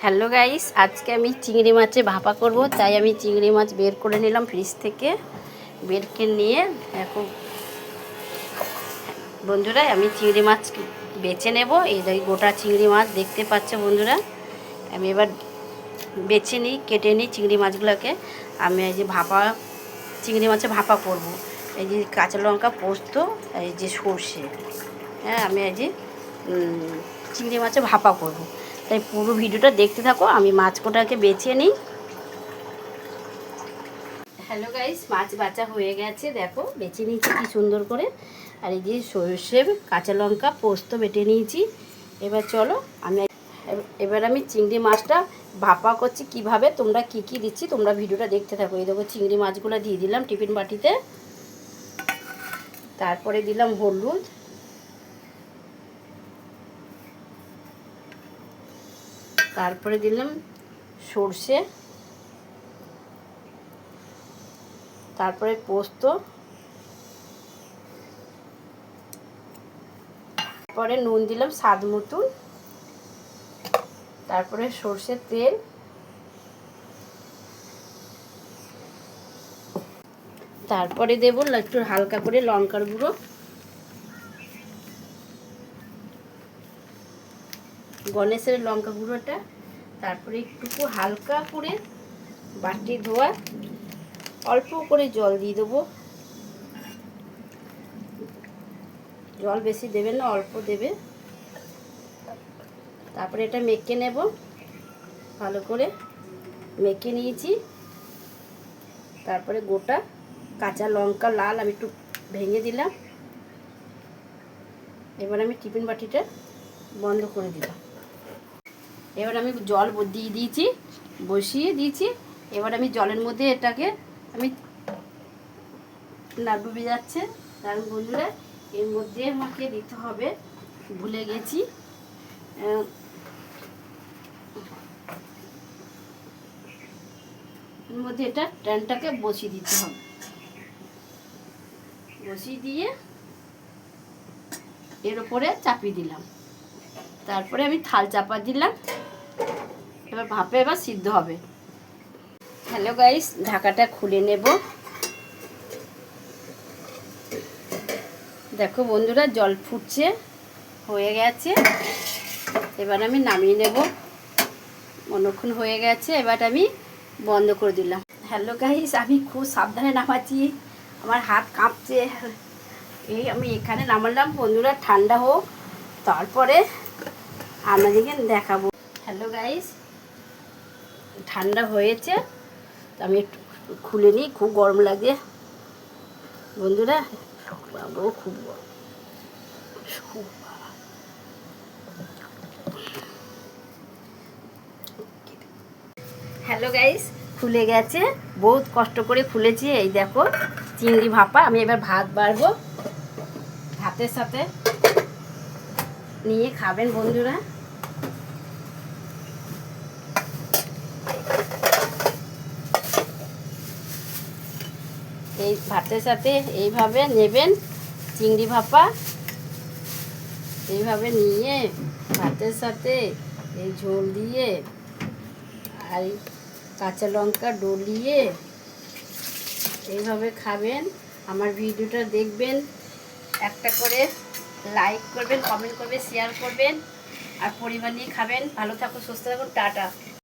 Hello guys, আজকে আমি চিংড়ি মাছে ভাপা করব। তাই আমি চিংড়ি মাছ বের করে নিলাম ফ্রিজ থেকে। বের করে নিয়ে দেখো বন্ধুরা, আমি চিংড়ি মাছ বেছে নেব। এই গোটা চিংড়ি মাছ দেখতে পাচ্ছ বন্ধুরা। আমি এবার বেছে নিই, কেটে নিই চিংড়ি মাছগুলোকে। আমি এই যে চিংড়ি মাছে ভাপা করব। এই যে কাঁচা লঙ্কা, পোস্ত, এই যে সর্ষে, হ্যাঁ আমি এই যে চিংড়ি মাছে ভাপা করব। তাই পুরো ভিডিওটা দেখতে থাকো। আমি মাছ কোটাকে বেছে নিই। হ্যালো গাইস, মাছ বাছা হয়ে গেছে, দেখো বেছে নিয়েছি কি সুন্দর করে। আর এই যে সর্ষে, কাঁচা লঙ্কা, পোস্ত বেটে নিয়েছি। এবার চলো এবার আমি চিংড়ি মাছটা ভাপা করছি কিভাবে, তোমরা কি কি দিচ্ছি তোমরা ভিডিওটা দেখতে থাকো। এই দেখো চিংড়ি মাছগুলো দিয়ে দিলাম টিফিন বাটিতে। তারপরে দিলাম হলুদ, তারপরে দিলাম সর্ষে, তারপরে পোস্ত, তারপরে নুন দিলাম স্বাদ মতন, তারপরে সর্ষের তেল, তারপরে দেব একটু হালকা করে লঙ্কার গুঁড়ো, গণেশের লঙ্কা গুঁড়োটা, তারপরে একটু হালকা করে বাটি ধোয়া অল্প করে জল দিয়ে দেবো। জল বেশি দেবে না, অল্প দেবে। তারপরে এটা মেখে নেব, ভালো করে মেখে নিয়েছি। তারপরে গোটা কাঁচা লঙ্কা লাল আমি একটু ভেঙে দিলাম। এবার আমি টিফিন বাটিটা বন্ধ করে দিলাম। এবার আমি জল দিয়ে দিয়েছি, বসিয়ে দিয়েছি। এবার আমি জলের মধ্যে এটাকে আমি না ডুবে যাচ্ছে, কারণ বন্ধুরা এর মধ্যে আমাকে দিতে হবে, ভুলে গেছি, এর মধ্যে এটা ট্যানটাকে বসিয়ে দিতে হবে। বসিয়ে দিয়ে এর উপরে চাপিয়ে দিলাম। তারপরে আমি থাল চাপা দিলাম। এবার ভাপে এবার সিদ্ধ হবে। হ্যালো গাইস, ঢাকাটা খুলে নেব। দেখো বন্ধুরা, জল ফুটছে, হয়ে গেছে। এবার আমি নামিয়ে নেব। অনেকক্ষণ হয়ে গেছে, এবার আমি বন্ধ করে দিলাম। হ্যালো গাইস, আমি খুব সাবধানে নামাচ্ছি, আমার হাত কাঁপছে। এই আমি এখানে নামালাম বন্ধুরা, ঠান্ডা হোক তারপরে আপনাদেরকে দেখাবো। হ্যালো গাইস, ঠান্ডা হয়েছে, আমি একটু খুলে নিই, খুব গরম লাগে বন্ধুরা, খুব গরম। হ্যালো গাইস, খুলে গেছে, বহুত কষ্ট করে খুলেছি। এই দেখো চিংড়ি ভাপা। আমি এবার ভাত বাড়বো, ভাতের সাথে নিয়ে খাবেন বন্ধুরা। এই ভাতের সাথে এইভাবে নেবেন চিংড়ি ভাপা, এইভাবে নিয়ে ভাতের সাথে এই ঝোল দিয়ে আর কাঁচা লঙ্কা ডলিয়ে এইভাবে খাবেন। আমার ভিডিওটা দেখবেন, একটা করে লাইক করবেন, কমেন্ট করবেন, শেয়ার করবেন, আর পরিবার নিয়ে খাবেন। ভালো থাকুন, সুস্থ থাকুন, টাটা।